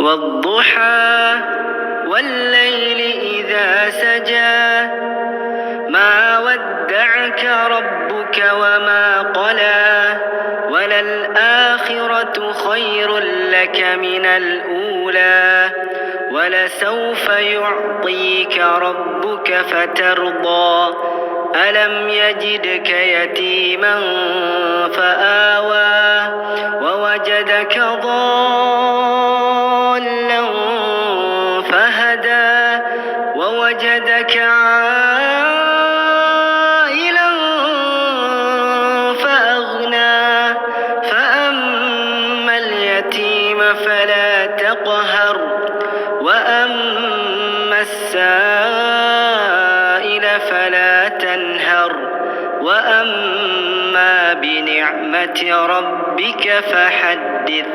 والضحى والليل إذا سجى ما ودعك ربك وما قلى وللآخرة خير لك من الأولى ولسوف يعطيك ربك فترضى ألم يجدك يتيما فآوى ووجدك ضالا فهدى ووجدك عائلا فأغنى فأما اليتيم فلا تقهر وأما السائل فلا تنهر وأما بنعمة ربك فحدث.